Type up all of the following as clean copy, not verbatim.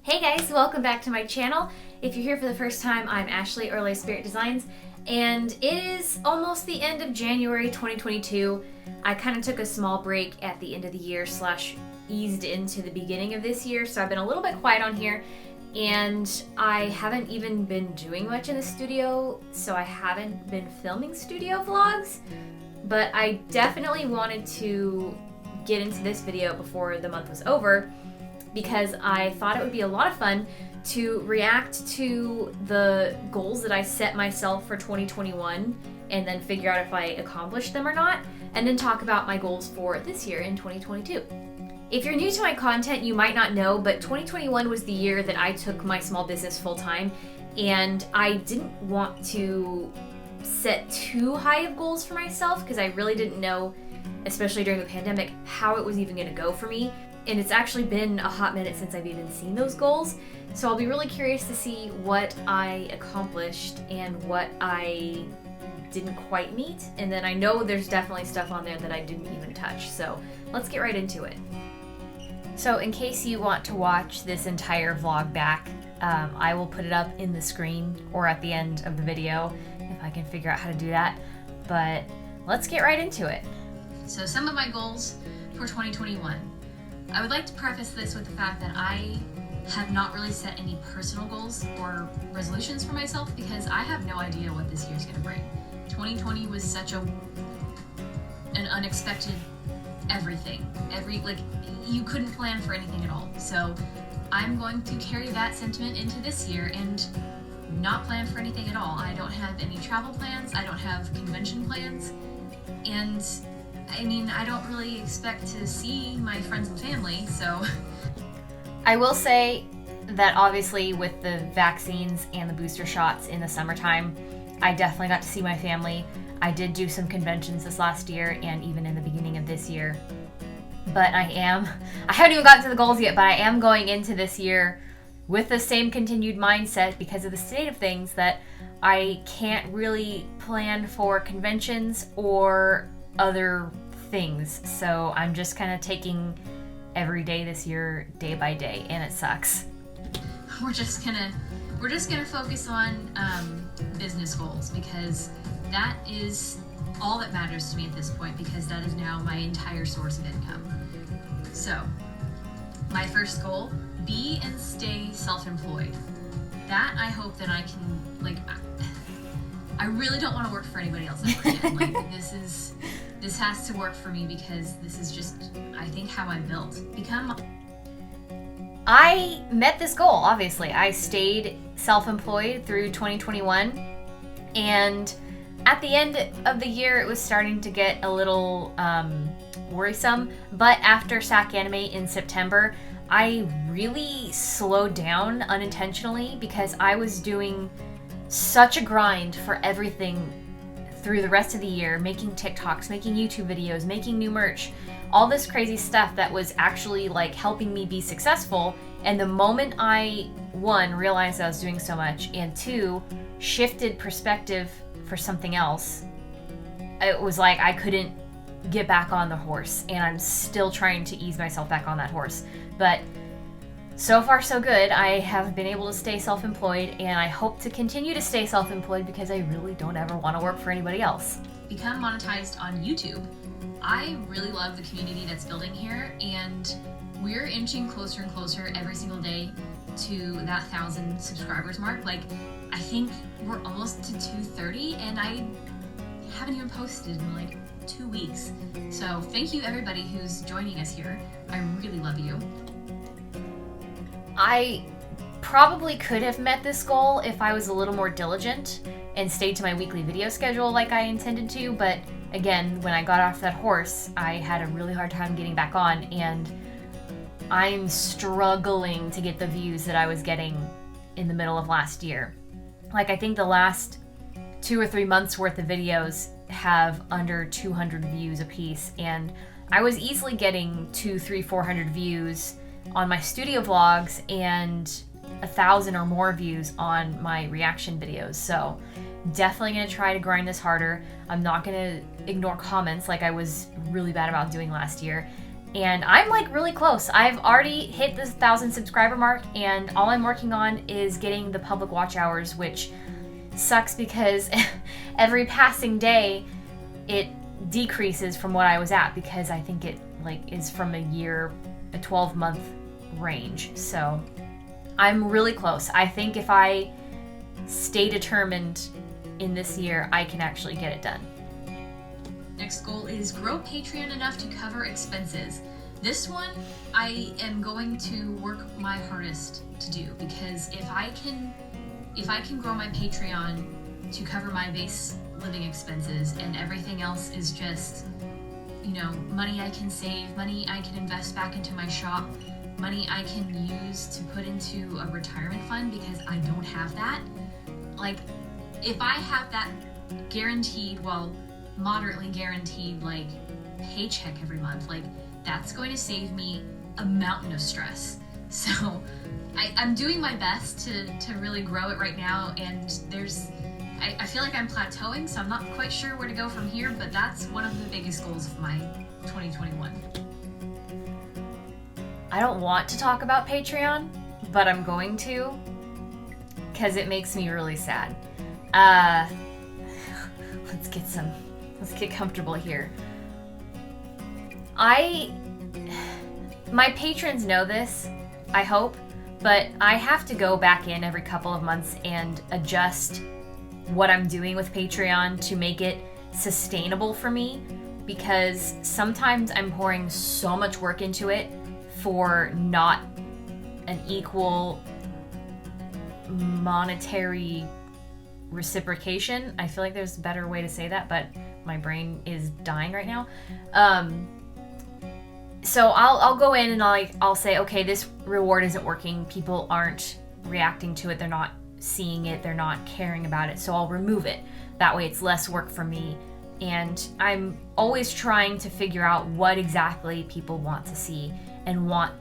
Hey guys, welcome back to my channel. If you're here for the first time, I'm Ashley, or Life Spirit Designs, and it is almost the end of January 2022. I kind of took a small break at the end of the year / eased into the beginning of this year, so I've been a little bit quiet on here, and I haven't even been doing much in the studio, so I haven't been filming studio vlogs, but I definitely wanted to get into this video before the month was over, because I thought it would be a lot of fun to react to the goals that I set myself for 2021 and then figure out if I accomplished them or not, and then talk about my goals for this year in 2022. If you're new to my content, you might not know, but 2021 was the year that I took my small business full-time, and I didn't want to set too high of goals for myself because I really didn't know, especially during the pandemic, how it was even going to go for me. And it's actually been a hot minute since I've even seen those goals. So I'll be really curious to see what I accomplished and what I didn't quite meet. And then I know there's definitely stuff on there that I didn't even touch. So let's get right into it. So in case you want to watch this entire vlog back, I will put it up in the screen or at the end of the video if I can figure out how to do that. But let's get right into it. So some of my goals for 2021. I would like to preface this with the fact that I have not really set any personal goals or resolutions for myself because I have no idea what this year's gonna bring. 2020 was such an unexpected everything. You couldn't plan for anything at all. So I'm going to carry that sentiment into this year and not plan for anything at all. I don't have any travel plans, I don't have convention plans, and I mean, I don't really expect to see my friends and family, so. I will say that obviously with the vaccines and the booster shots in the summertime, I definitely got to see my family. I did do some conventions this last year and even in the beginning of this year. But I haven't even gotten to the goals yet, but I am going into this year with the same continued mindset because of the state of things that I can't really plan for conventions or other things, so I'm just kind of taking every day this year day by day, and it sucks. We're just gonna focus on business goals because that is all that matters to me at this point, because that is now my entire source of income. So my first goal: be and stay self-employed. That I hope that I can, I really don't want to work for anybody else ever again. This has to work for me because this is just, I think, how I'm built. I met this goal, obviously. I stayed self-employed through 2021, and at the end of the year, it was starting to get a little worrisome, but after SAC Anime in September, I really slowed down unintentionally because I was doing such a grind for everything through the rest of the year, making TikToks, making YouTube videos, making new merch, all this crazy stuff that was actually helping me be successful. And the moment I, one, realized I was doing so much, and two, shifted perspective for something else, it was like I couldn't get back on the horse, and I'm still trying to ease myself back on that horse. But so far so good. I have been able to stay self-employed, and I hope to continue to stay self-employed because I really don't ever want to work for anybody else. Become monetized on YouTube. I really love the community that's building here, and we're inching closer and closer every single day to that 1,000 subscribers mark. I think we're almost to 230, and I haven't even posted in 2 weeks. So thank you everybody who's joining us here. I really love you. I probably could have met this goal if I was a little more diligent and stayed to my weekly video schedule like I intended to, but again, when I got off that horse, I had a really hard time getting back on, and I'm struggling to get the views that I was getting in the middle of last year. I think the last 2 or 3 months worth of videos have under 200 views a piece, and I was easily getting 200, 300, 400 views on my studio vlogs and 1,000 or more views on my reaction videos. So definitely gonna try to grind this harder. I'm not gonna ignore comments like I was really bad about doing last year. And I'm like really close. I've already hit the 1,000 subscriber mark, and all I'm working on is getting the public watch hours, which sucks because every passing day it decreases from what I was at, because I think it like is from a 12-month range. So I'm really close. I think if I stay determined in this year, I can actually get it done. Next goal is grow Patreon enough to cover expenses. This one I am going to work my hardest to do, because if I can grow my Patreon to cover my base living expenses and everything else is just, money I can save, money I can invest back into my shop, money I can use to put into a retirement fund, because I don't have that. Like, if I have that guaranteed, moderately guaranteed, like, paycheck every month, like, that's going to save me a mountain of stress. So I'm doing my best to really grow it right now, and I feel like I'm plateauing, so I'm not quite sure where to go from here, but that's one of the biggest goals of my 2021. I don't want to talk about Patreon, but I'm going to, because it makes me really sad. Let's get comfortable here. My patrons know this, I hope, but I have to go back in every couple of months and adjust what I'm doing with Patreon to make it sustainable for me, because sometimes I'm pouring so much work into it for not an equal monetary reciprocation. I feel like there's a better way to say that, but my brain is dying right now. So I'll go in and I'll say, okay, this reward isn't working. People aren't reacting to it. They're not seeing it. They're not caring about it. So I'll remove it. That way it's less work for me. And I'm always trying to figure out what exactly people want to see and want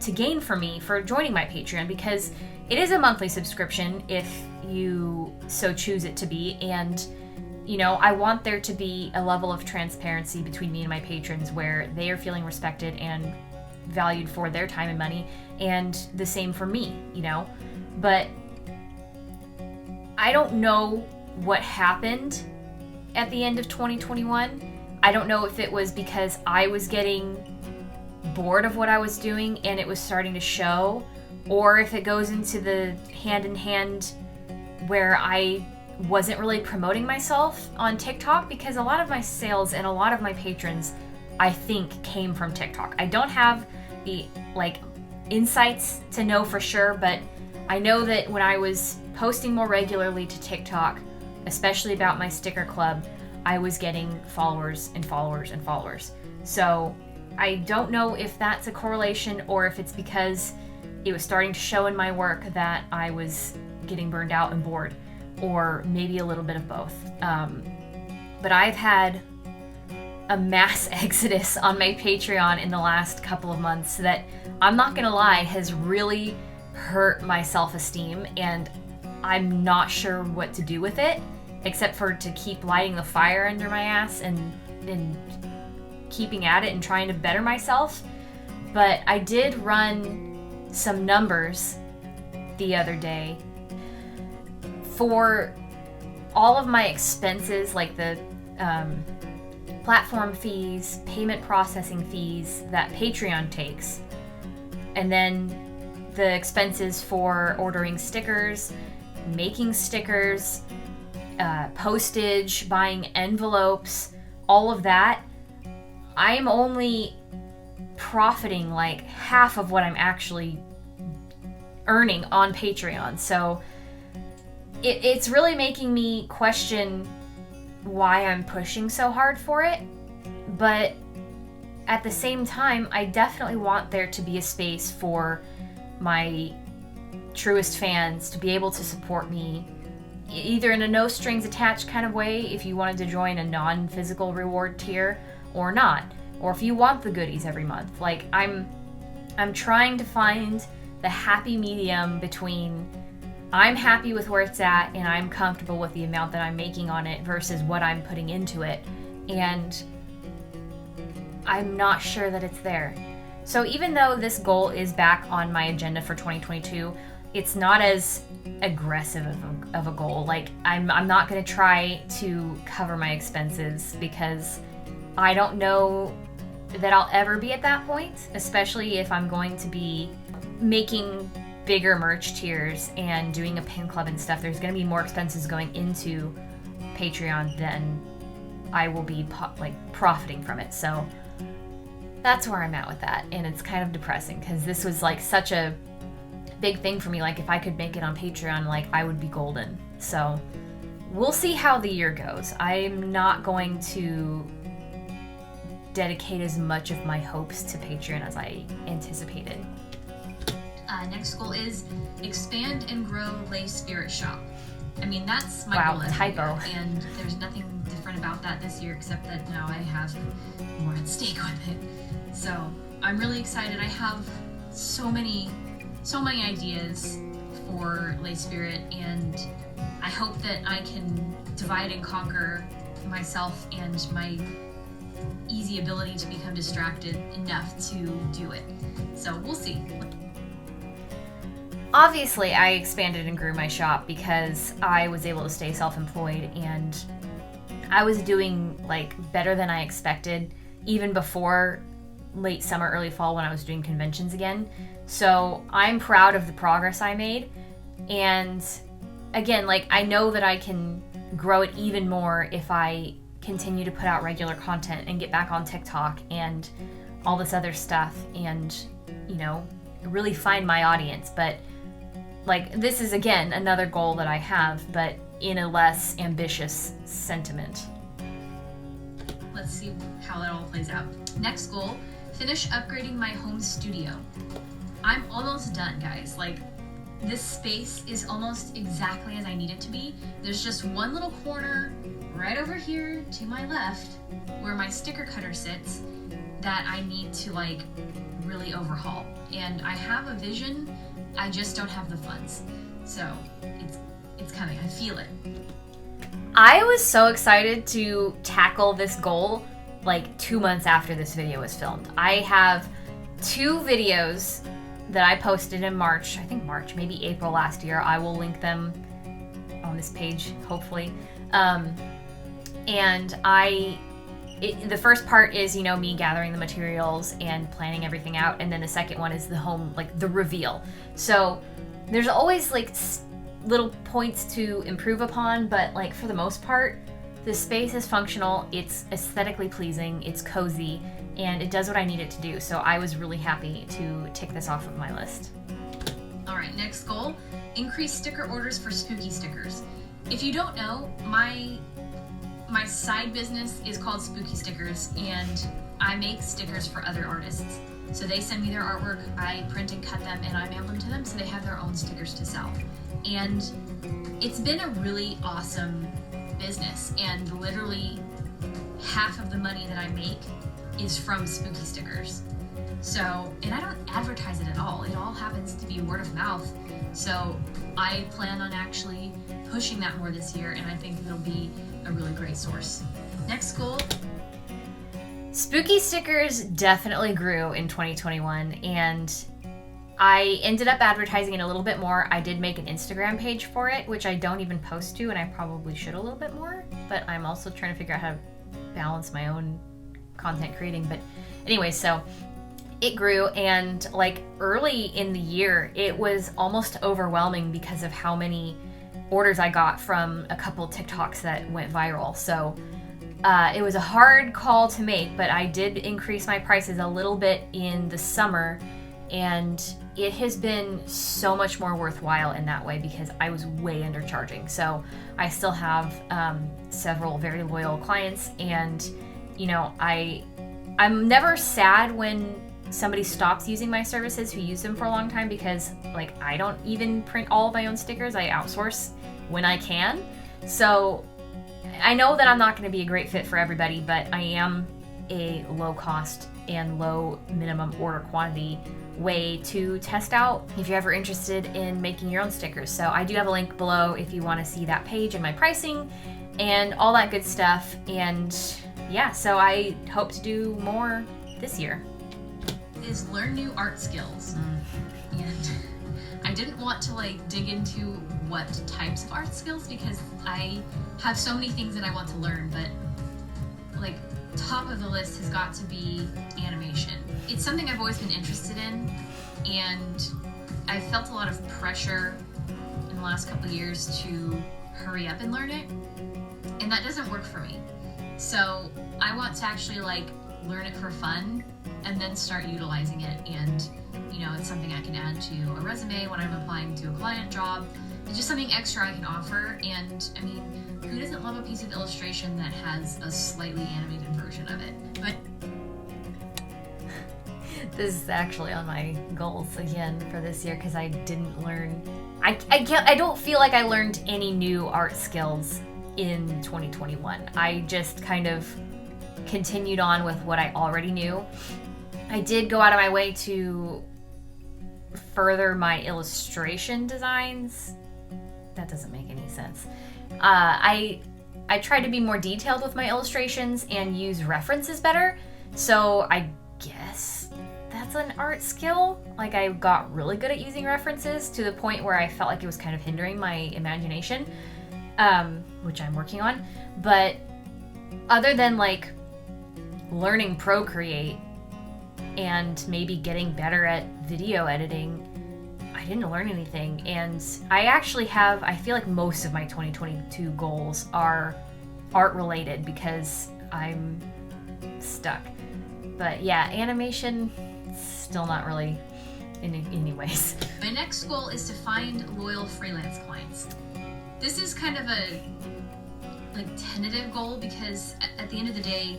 to gain from me for joining my Patreon, because it is a monthly subscription if you so choose it to be. And I want there to be a level of transparency between me and my patrons where they are feeling respected and valued for their time and money, and the same for me, But I don't know what happened at the end of 2021. I don't know if it was because I was getting bored of what I was doing and it was starting to show, or if it goes into the hand in hand where I wasn't really promoting myself on TikTok, because a lot of my sales and a lot of my patrons, I think, came from TikTok. I don't have the insights to know for sure, but I know that when I was posting more regularly to TikTok, especially about my sticker club, I was getting followers and followers and followers. So I don't know if that's a correlation or if it's because it was starting to show in my work that I was getting burned out and bored, or maybe a little bit of both. But I've had a mass exodus on my Patreon in the last couple of months that, I'm not gonna lie, has really hurt my self-esteem, and I'm not sure what to do with it, except for to keep lighting the fire under my ass and keeping at it and trying to better myself. But I did run some numbers the other day for all of my expenses, like the platform fees, payment processing fees that Patreon takes, and then the expenses for ordering stickers, making stickers, postage, buying envelopes, all of that. I'm only profiting like half of what I'm actually earning on Patreon. So it's really making me question why I'm pushing so hard for it. But at the same time, I definitely want there to be a space for my truest fans to be able to support me, either in a no strings attached kind of way, if you wanted to join a non-physical reward tier or not, or if you want the goodies every month. Like, I'm trying to find the happy medium between I'm happy with where it's at and I'm comfortable with the amount that I'm making on it versus what I'm putting into it. And I'm not sure that it's there. So even though this goal is back on my agenda for 2022, it's not as aggressive of a goal. Like I'm not going to try to cover my expenses because I don't know that I'll ever be at that point, especially if I'm going to be making bigger merch tiers and doing a pin club and stuff. There's going to be more expenses going into Patreon than I will be profiting from it. So that's where I'm at with that, and it's kind of depressing because this was like such a big thing for me. Like if I could make it on Patreon, like I would be golden. So we'll see how the year goes. I'm not going to dedicate as much of my hopes to Patreon as I anticipated. Next goal is expand and grow Lay Spirit shop. I mean, that's my goal every typo. year, and there's nothing different about that this year except that now I have more at stake with it. So I'm really excited. I have so many ideas for Lay Spirit, and I hope that I can divide and conquer myself and my easy ability to become distracted enough to do it. So we'll see. Obviously, I expanded and grew my shop because I was able to stay self-employed, and I was doing like better than I expected even before late summer, early fall when I was doing conventions again. So I'm proud of the progress I made. And again, like I know that I can grow it even more if I continue to put out regular content and get back on TikTok and all this other stuff and, you know, really find my audience. But like this is again another goal that I have, but in a less ambitious sentiment. Let's see how it all plays out. Next goal, finish upgrading my home studio. I'm almost done, guys. Like this space is almost exactly as I need it to be. There's just one little corner right over here to my left where my sticker cutter sits that I need to like really overhaul. And I have a vision, I just don't have the funds. So it's coming, I feel it. I was so excited to tackle this goal like 2 months after this video was filmed. I have 2 videos that I posted in March, I think March, maybe April last year. I will link them on this page, hopefully. And the first part is, you know, me gathering the materials and planning everything out. And then the second one is the home, like the reveal. So there's always like little points to improve upon, but like for the most part, the space is functional, it's aesthetically pleasing, it's cozy, and it does what I need it to do. So I was really happy to tick this off of my list. All right, next goal, increase sticker orders for spooky stickers. If you don't know, my side business is called Spooky Stickers, and I make stickers for other artists. So they send me their artwork, I print and cut them, and I mail them to them so they have their own stickers to sell. And it's been a really awesome business, and literally half of the money that I make is from Spooky Stickers. So, and I don't advertise it at all. It all happens to be word of mouth. So I plan on actually pushing that more this year, and I think it'll be a really great source. Next goal. Spooky Stickers definitely grew in 2021, and I ended up advertising it a little bit more. I did make an Instagram page for it, which I don't even post to, and I probably should a little bit more, but I'm also trying to figure out how to balance my own content creating. But anyway, so it grew, and like early in the year, it was almost overwhelming because of how many orders I got from a couple TikToks that went viral. So it was a hard call to make, but I did increase my prices a little bit in the summer, and it has been so much more worthwhile in that way because I was way undercharging. So I still have several very loyal clients, and you know, I'm never sad when somebody stops using my services who use them for a long time, because like I don't even print all of my own stickers. I outsource when I can. So I know that I'm not going to be a great fit for everybody, but I am a low cost and low minimum order quantity way to test out if you're ever interested in making your own stickers. So I do have a link below if you want to see that page and my pricing and all that good stuff. And yeah, so I hope to do more this year? Is learn new art skills. And I didn't want to like dig into what types of art skills because I have so many things that I want to learn, but like top of the list has got to be animation. It's something I've always been interested in, and I've felt a lot of pressure in the last couple of years to hurry up and learn it, and that doesn't work for me. So I want to actually like learn it for fun and then start utilizing it, and you know, it's something I can add to a resume when I'm applying to a client job. It's just something extra I can offer, and I mean, who doesn't love a piece of illustration that has a slightly animated version of it? But this is actually on my goals again for this year because I didn't learn. I don't feel like I learned any new art skills in 2021. I just kind of continued on with what I already knew. I did go out of my way to further my illustration designs. That doesn't make any sense. I try to be more detailed with my illustrations and use references better. So I guess that's an art skill. Like I got really good at using references to the point where I felt like it was kind of hindering my imagination, which I'm working on. But other than like learning Procreate and maybe getting better at video editing, I didn't learn anything. And I feel like most of my 2022 goals are art related because I'm stuck. But yeah, animation, still not really in any ways. My next goal is to find loyal freelance clients. This is kind of a like tentative goal because at the end of the day,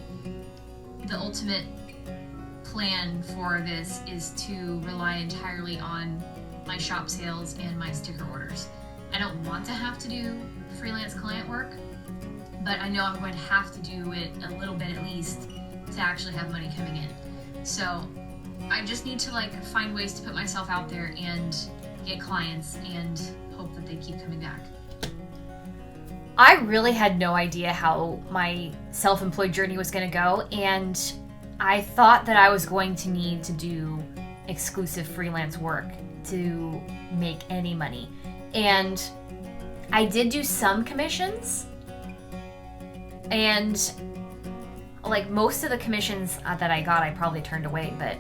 the ultimate plan for this is to rely entirely on my shop sales and my sticker orders. I don't want to have to do freelance client work, but I know I'm going to have to do it a little bit at least to actually have money coming in. So I just need to like find ways to put myself out there and get clients and hope that they keep coming back. I really had no idea how my self-employed journey was going to go, and I thought that I was going to need to do exclusive freelance work to make any money. And I did do some commissions, and like most of the commissions that I got I probably turned away, but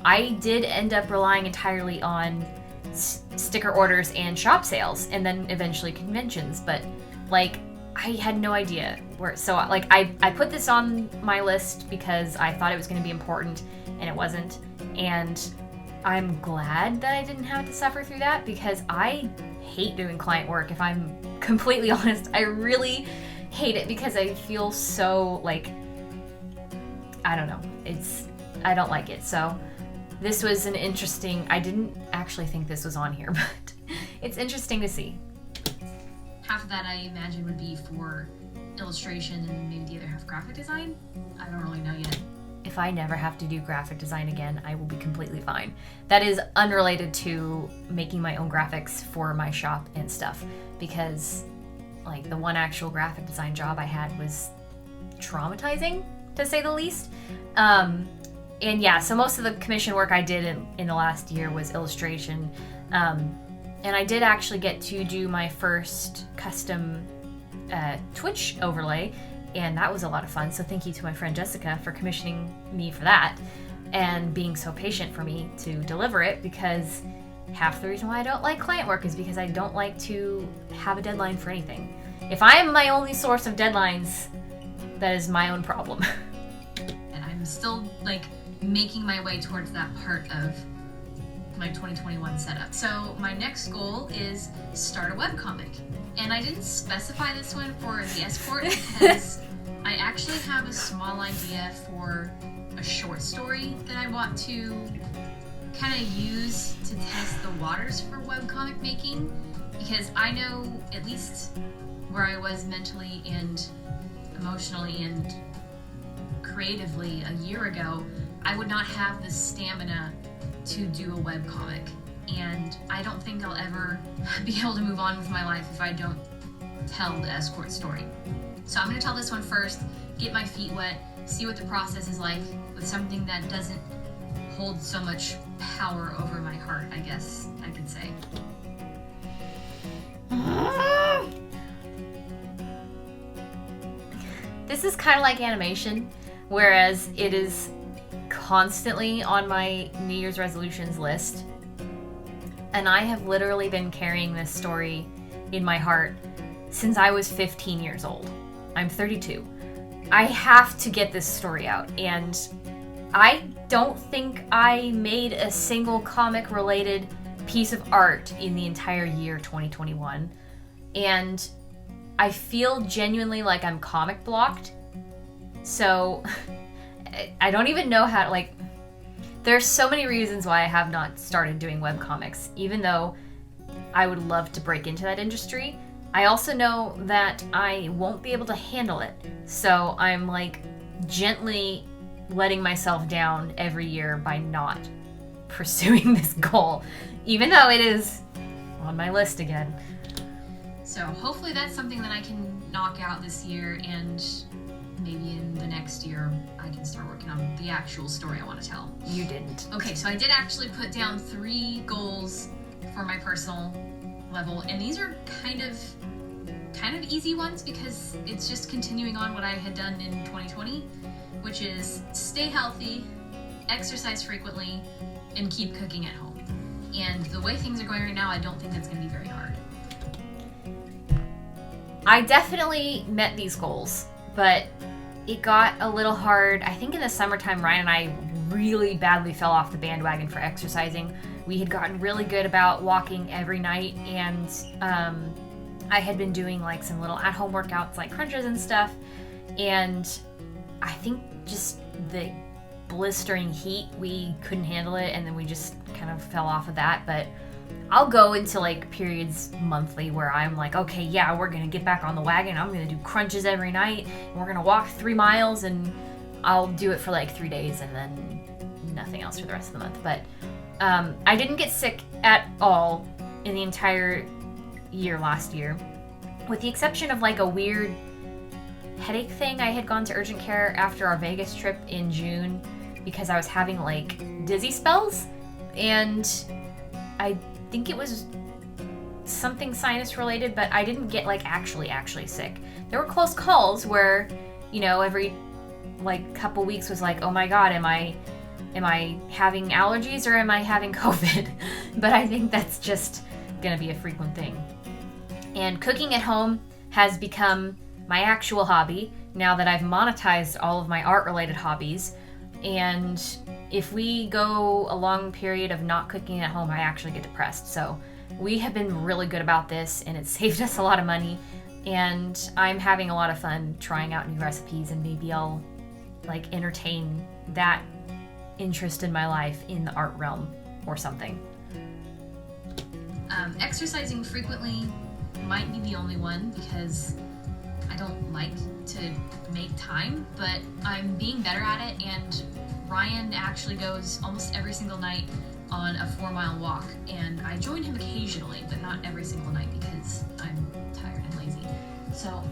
I did end up relying entirely on sticker orders and shop sales and then eventually conventions. But like I had no idea where, so like I put this on my list because I thought it was going to be important, and it wasn't. And I'm glad that I didn't have to suffer through that because I hate doing client work. If I'm completely honest, I really hate it because I feel so like, I don't know, I don't like it. So this was an interesting, I didn't actually think this was on here, but it's interesting to see. Half of that I imagine would be for illustration and maybe the other half graphic design. I don't really know yet. If I never have to do graphic design again, I will be completely fine. That is unrelated to making my own graphics for my shop and stuff, because like the one actual graphic design job I had was traumatizing, to say the least. And yeah, so most of the commission work I did in the last year was illustration. And I did actually get to do my first custom Twitch overlay, and that was a lot of fun. So thank you to my friend Jessica for commissioning me for that and being so patient for me to deliver it, because half the reason why I don't like client work is because I don't like to have a deadline for anything. If I am my only source of deadlines, that is my own problem. And I'm still like making my way towards that part of my 2021 setup. So my next goal is start a webcomic. And I didn't specify this one for the escort because I actually have a small idea for a short story that I want to kind of use to test the waters for webcomic making, because I know at least where I was mentally and emotionally and creatively a year ago, I would not have the stamina to do a webcomic, and I don't think I'll ever be able to move on with my life if I don't tell the escort story. So I'm going to tell this one first, get my feet wet, see what the process is like, with something that doesn't hold so much power over my heart, I guess I could say. This is kind of like animation, whereas it is constantly on my New Year's resolutions list. And I have literally been carrying this story in my heart since I was 15 years old. I'm 32. I have to get this story out, and I don't think I made a single comic related piece of art in the entire year 2021. And I feel genuinely like I'm comic blocked. So I don't even know how to, like, there's so many reasons why I have not started doing webcomics, even though I would love to break into that industry. I also know that I won't be able to handle it. So I'm like gently letting myself down every year by not pursuing this goal, even though it is on my list again. So hopefully that's something that I can knock out this year, and maybe in the next year I can start working on the actual story I want to tell. You didn't. Okay, so I did actually put down 3 goals for my personal level, and these are kind of easy ones because it's just continuing on what I had done in 2020, which is stay healthy, exercise frequently, and keep cooking at home. And the way things are going right now, I don't think that's going to be very hard. I definitely met these goals, but it got a little hard. I think in the summertime, Ryan and I really badly fell off the bandwagon for exercising. We had gotten really good about walking every night, and I had been doing like some little at-home workouts like crunches and stuff, and I think just the blistering heat, we couldn't handle it, and then we just kind of fell off of that. But I'll go into like periods monthly where I'm like, okay, yeah, we're gonna get back on the wagon. I'm gonna do crunches every night, and we're gonna walk 3 miles, and I'll do it for like 3 days and then nothing else for the rest of the month. But I didn't get sick at all in the entire year last year, with the exception of like a weird headache thing. I had gone to urgent care after our Vegas trip in June because I was having like dizzy spells, and I think it was something sinus related, but I didn't get like actually sick. There were close calls where, you know, every like couple weeks was like, oh my god, am I having allergies or am I having COVID? But I think that's just gonna be a frequent thing. And cooking at home has become my actual hobby now that I've monetized all of my art related hobbies. And if we go a long period of not cooking at home, I actually get depressed. So we have been really good about this, and it's saved us a lot of money, and I'm having a lot of fun trying out new recipes, and maybe I'll like entertain that interest in my life in the art realm or something. Exercising frequently might be the only one because I don't like to make time, but I'm being better at it, and Ryan actually goes almost every single night on a 4-mile walk, and I join him occasionally, but not every single night because I'm tired and lazy. So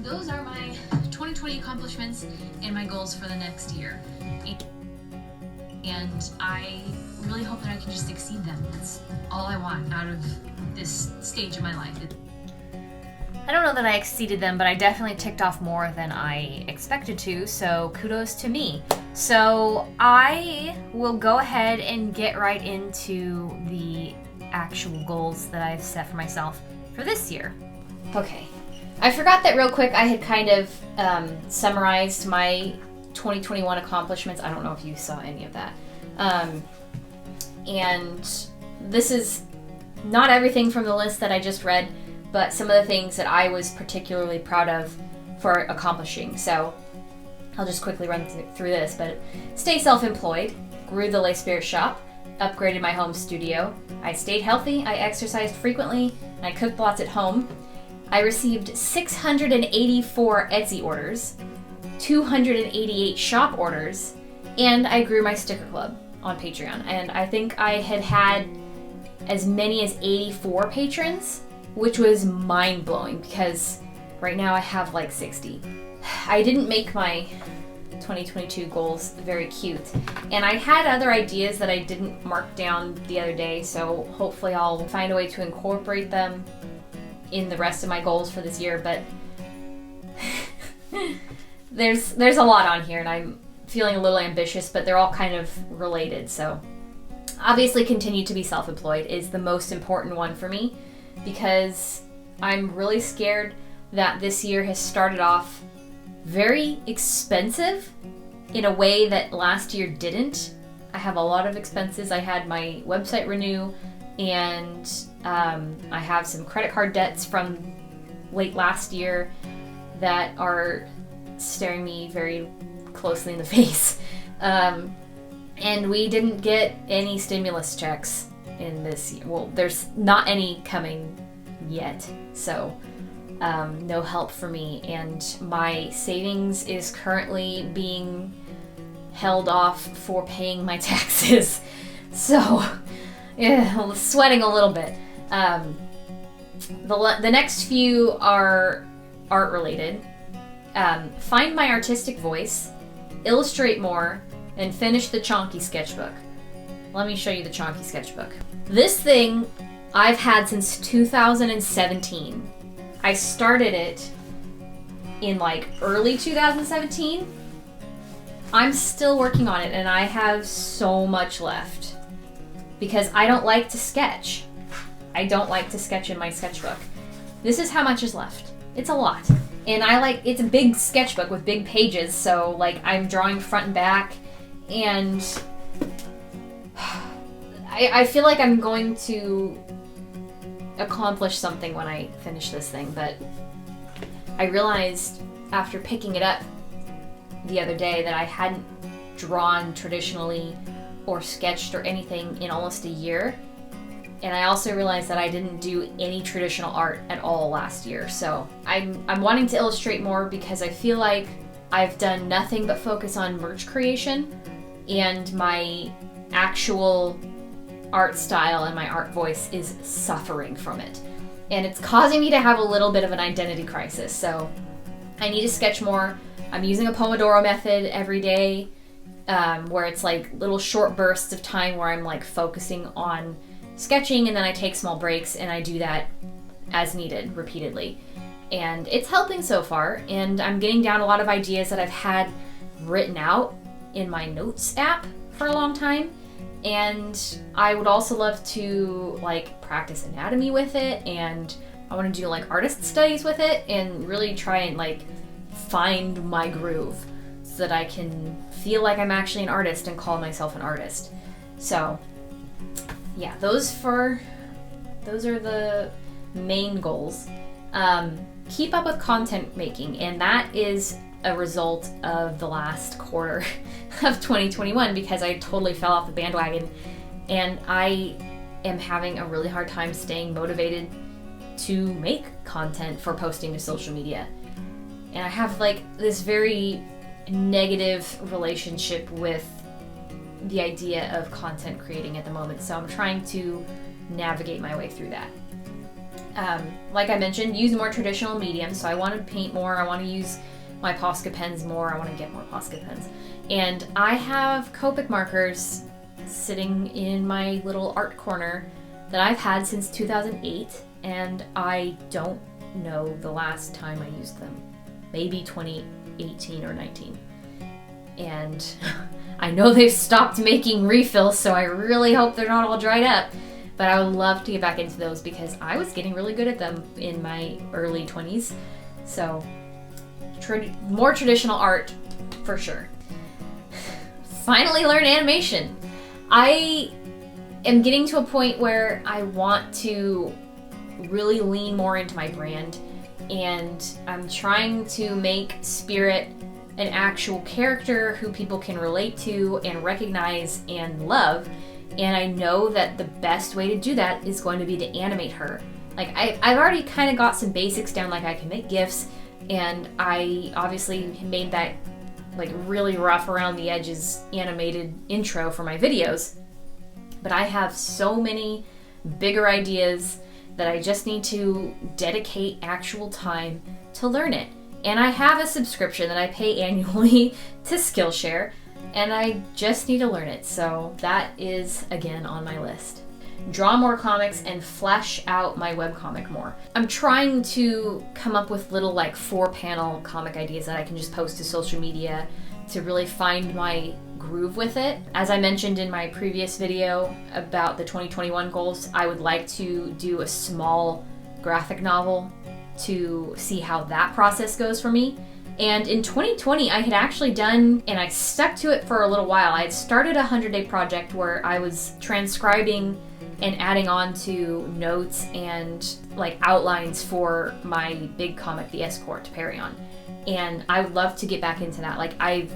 those are my 2020 accomplishments and my goals for the next year. And I really hope that I can just exceed them. That's all I want out of this stage of my life. I don't know that I exceeded them, but I definitely ticked off more than I expected to, so kudos to me. So I will go ahead and get right into the actual goals that I've set for myself for this year. Okay. I forgot that real quick. I had kind of summarized my 2021 accomplishments. I don't know if you saw any of that. And this is not everything from the list that I just read, but some of the things that I was particularly proud of for accomplishing. So I'll just quickly run through this, but stay self-employed, grew the Lay Spirit shop, upgraded my home studio, I stayed healthy, I exercised frequently, and I cooked lots at home. I received 684 Etsy orders, 288 shop orders, and I grew my sticker club on Patreon. And I think I had as many as 84 patrons, which was mind-blowing because right now I have like 60. I didn't make my 2022 goals very cute. And I had other ideas that I didn't mark down the other day, so hopefully I'll find a way to incorporate them in the rest of my goals for this year. But there's a lot on here, and I'm feeling a little ambitious, but they're all kind of related. So obviously continue to be self-employed is the most important one for me, because I'm really scared that this year has started off very expensive in a way that last year didn't. I have a lot of expenses. I had my website renew, and I have some credit card debts from late last year that are staring me very closely in the face. And we didn't get any stimulus checks in this year. Well, there's not any coming yet, so no help for me, and my savings is currently being held off for paying my taxes. So yeah, I'm sweating a little bit. The next few are art related. Find my artistic voice, illustrate more, and finish the Chonky sketchbook. Let me show you the Chonky sketchbook. This thing I've had since 2017. I started it in like early 2017. I'm still working on it, and I have so much left because I don't like to sketch. I don't like to sketch in my sketchbook. This is how much is left. It's a lot. And it's a big sketchbook with big pages, so like I'm drawing front and back, and I feel like I'm going to accomplish something when I finish this thing, but I realized after picking it up the other day that I hadn't drawn traditionally or sketched or anything in almost a year. And I also realized that I didn't do any traditional art at all last year. So I'm wanting to illustrate more because I feel like I've done nothing but focus on merch creation, and my actual art style and my art voice is suffering from it. And it's causing me to have a little bit of an identity crisis. So I need to sketch more. I'm using a Pomodoro method every day, where it's like little short bursts of time where I'm like focusing on sketching, and then I take small breaks and I do that as needed repeatedly. And it's helping so far, and I'm getting down a lot of ideas that I've had written out in my notes app for a long time. And I would also love to like practice anatomy with it, and I want to do like artist studies with it and really try and like find my groove so that I can feel like I'm actually an artist and call myself an artist. So yeah, those are the main goals. Keep up with content making, and that is a result of the last quarter of 2021 because I totally fell off the bandwagon, and I am having a really hard time staying motivated to make content for posting to social media. And I have like this very negative relationship with the idea of content creating at the moment, so I'm trying to navigate my way through that. Like I mentioned, use more traditional mediums, so I want to paint more, I want to use my Posca pens more, I want to get more Posca pens. And I have Copic markers sitting in my little art corner that I've had since 2008, and I don't know the last time I used them. Maybe 2018 or 19. And I know they've stopped making refills, so I really hope they're not all dried up. But I would love to get back into those because I was getting really good at them in my early 20s. So more traditional art for sure. Finally learn animation. I am getting to a point where I want to really lean more into my brand, and I'm trying to make Spirit an actual character who people can relate to and recognize and love. And I know that the best way to do that is going to be to animate her. Like I've already kind of got some basics down, like I can make GIFs, and I obviously made that like really rough around the edges animated intro for my videos. But I have so many bigger ideas that I just need to dedicate actual time to learn it. And I have a subscription that I pay annually to Skillshare, and I just need to learn it. So that is, again, on my list. Draw more comics and flesh out my webcomic more. I'm trying to come up with little like 4-panel comic ideas that I can just post to social media to really find my groove with it. As I mentioned in my previous video about the 2021 goals, I would like to do a small graphic novel to see how that process goes for me. And in 2020, I had actually done, and I stuck to it for a little while, I had started a 100-day project where I was transcribing and adding on to notes and like outlines for my big comic, The Escort, to Parry On. And I would love to get back into that. Like, I've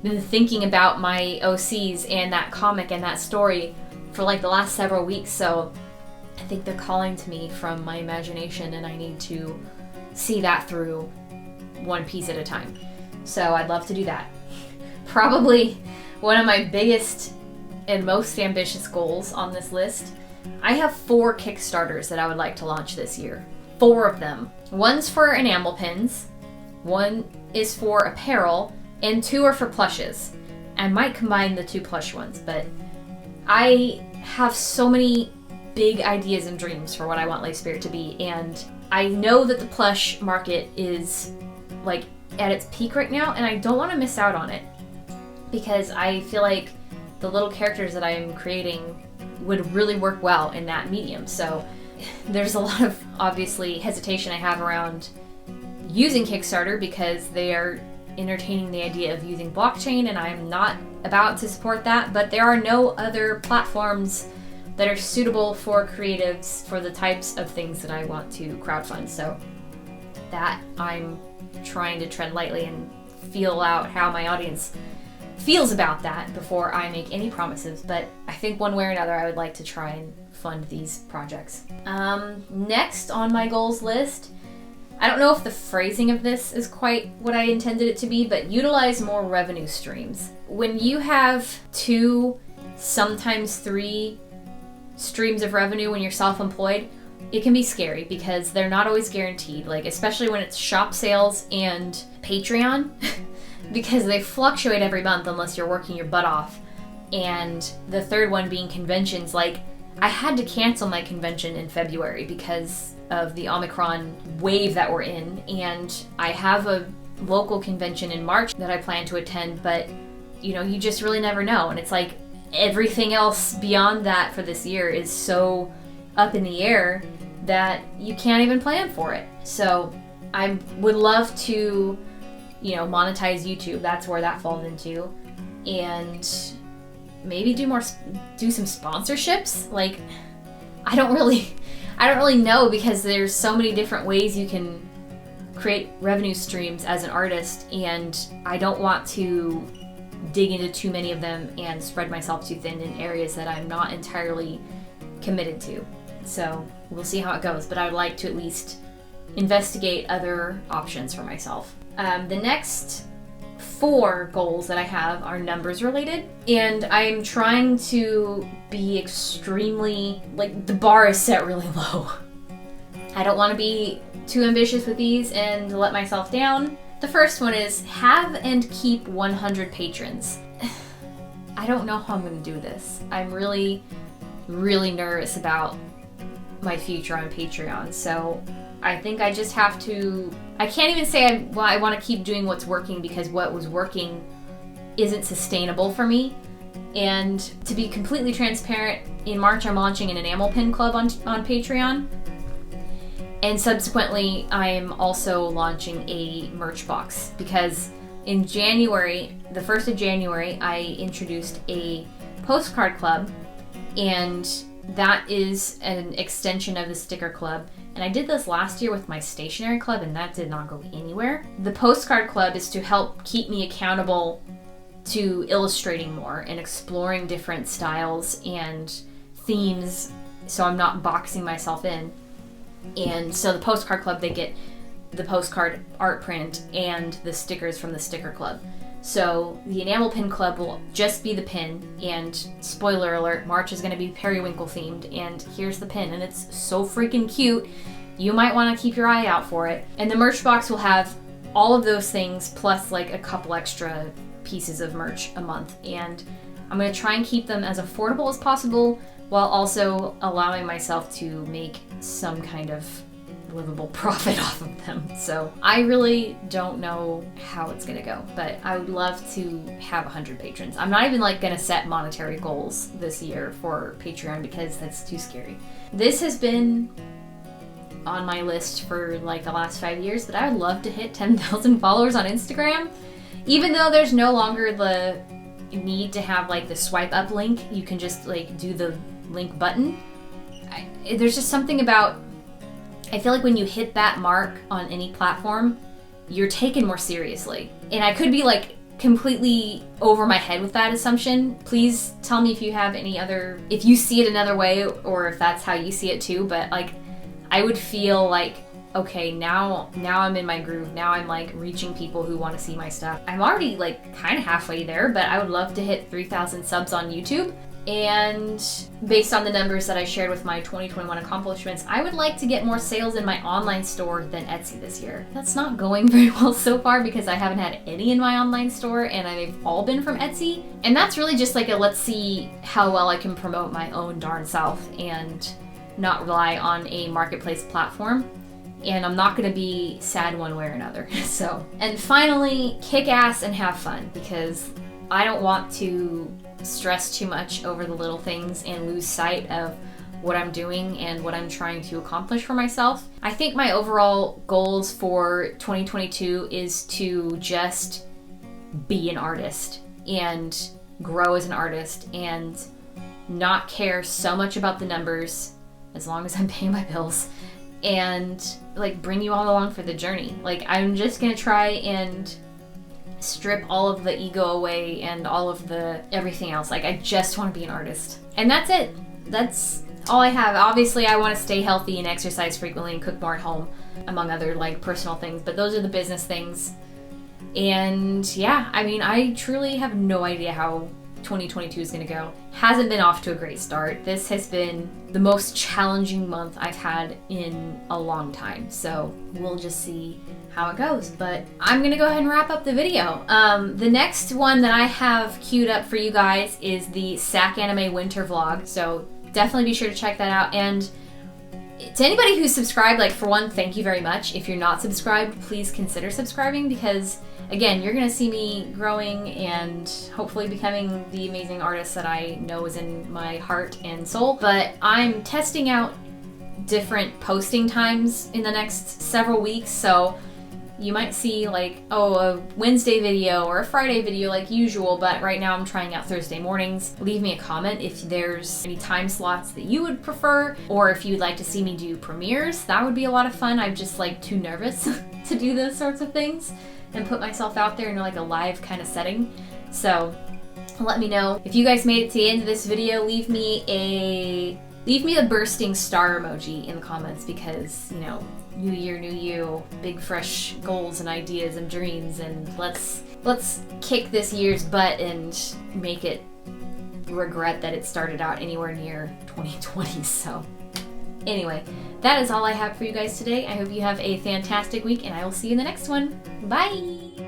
been thinking about my OCs and that comic and that story for like the last several weeks, so I think they're calling to me from my imagination, and I need to see that through one piece at a time. So I'd love to do that. Probably one of my biggest and most ambitious goals on this list. I have 4 Kickstarters that I would like to launch this year. 4 of them. One's for enamel pins, 1 is for apparel, and 2 are for plushes. I might combine the 2 plush ones, but I have so many big ideas and dreams for what I want Life Spirit to be, and I know that the plush market is like at its peak right now, and I don't want to miss out on it because I feel like the little characters that I'm creating would really work well in that medium. So there's a lot of obviously hesitation I have around using Kickstarter because they are entertaining the idea of using blockchain, and I'm not about to support that, but there are no other platforms that are suitable for creatives for the types of things that I want to crowdfund. So that I'm trying to tread lightly and feel out how my audience feels about that before I make any promises, but I think one way or another I would like to try and fund these projects. Next on my goals list, I don't know if the phrasing of this is quite what I intended it to be, but utilize more revenue streams. When you have 2, sometimes 3 streams of revenue when you're self-employed, it can be scary because they're not always guaranteed, like especially when it's shop sales and Patreon because they fluctuate every month unless you're working your butt off. And the third one being conventions. Like, I had to cancel my convention in February because of the Omicron wave that we're in, and I have a local convention in March that I plan to attend, but you know, you just really never know. And it's like everything else beyond that for this year is so up in the air that you can't even plan for it. So I would love to, you know, monetize YouTube. That's where that falls into. And maybe do some sponsorships. Like, I don't really know because there's so many different ways you can create revenue streams as an artist, and I don't want to dig into too many of them and spread myself too thin in areas that I'm not entirely committed to. So we'll see how it goes, but I would like to at least investigate other options for myself. The next 4 goals that I have are numbers related, and I'm trying to be extremely, like, the bar is set really low. I don't want to be too ambitious with these and let myself down. The first one is have and keep 100 patrons. I don't know how I'm going to do this. I'm really, really nervous about my future on Patreon, so I think I just have to... I can't even say I want to keep doing what's working because what was working isn't sustainable for me. And to be completely transparent, in March I'm launching an enamel pin club on Patreon. And subsequently I'm also launching a merch box because in January, the 1st of January, I introduced a postcard club, and that is an extension of the sticker club. And I did this last year with my stationery club, and that did not go anywhere. The postcard club is to help keep me accountable to illustrating more and exploring different styles and themes so I'm not boxing myself in. And so the postcard club, they get the postcard art print and the stickers from the sticker club. So the enamel pin club will just be the pin, and spoiler alert, March is going to be periwinkle themed, and here's the pin, and it's so freaking cute. You might want to keep your eye out for it. And the merch box will have all of those things plus like a couple extra pieces of merch a month. And I'm going to try and keep them as affordable as possible while also allowing myself to make some kind of livable profit off of them. So I really don't know how it's gonna go, but I would love to have 100 patrons. I'm not even like gonna set monetary goals this year for Patreon because that's too scary. This has been on my list for like the last 5 years, but I would love to hit 10,000 followers on Instagram. Even though there's no longer the need to have like the swipe up link, you can just like do the link button. There's just something about, I feel like when you hit that mark on any platform, you're taken more seriously. And I could be like completely over my head with that assumption. Please tell me if you have any other, if you see it another way or if that's how you see it too. But like, I would feel like, okay, now I'm in my groove. Now I'm like reaching people who want to see my stuff. I'm already like kind of halfway there, but I would love to hit 3,000 subs on YouTube. And based on the numbers that I shared with my 2021 accomplishments, I would like to get more sales in my online store than Etsy this year. That's not going very well so far because I haven't had any in my online store and they've all been from Etsy. And that's really just like a let's see how well I can promote my own darn self and not rely on a marketplace platform. And I'm not gonna be sad one way or another. So, and finally, kick ass and have fun because I don't want to stress too much over the little things and lose sight of what I'm doing and what I'm trying to accomplish for myself. I think my overall goals for 2022 is to just be an artist and grow as an artist and not care so much about the numbers as long as I'm paying my bills and like bring you all along for the journey. Like I'm just gonna try and strip all of the ego away and all of the everything else. Like I just want to be an artist. And that's it. That's all I have. Obviously I want to stay healthy and exercise frequently and cook more at home, among other like personal things, but those are the business things. And yeah, I mean, I truly have no idea how 2022 is going to go. Hasn't been off to a great start. This has been the most challenging month I've had in a long time. So we'll just see how it goes. But I'm going to go ahead and wrap up the video. The next one that I have queued up for you guys is the Sack Anime Winter Vlog. So definitely be sure to check that out. And to anybody who's subscribed, like for one, thank you very much. If you're not subscribed, please consider subscribing because again, you're gonna see me growing and hopefully becoming the amazing artist that I know is in my heart and soul. But I'm testing out different posting times in the next several weeks, so you might see like, oh, a Wednesday video or a Friday video like usual, but right now I'm trying out Thursday mornings. Leave me a comment if there's any time slots that you would prefer, or if you'd like to see me do premieres. That would be a lot of fun. I'm just like too nervous to do those sorts of things and put myself out there in like a live kind of setting. So let me know. If you guys made it to the end of this video, leave me a bursting star emoji in the comments because, you know, new year, new you, big fresh goals and ideas and dreams, and let's kick this year's butt and make it regret that it started out anywhere near 2020. So anyway, that is all I have for you guys today. I hope you have a fantastic week and I will see you in the next one. Bye!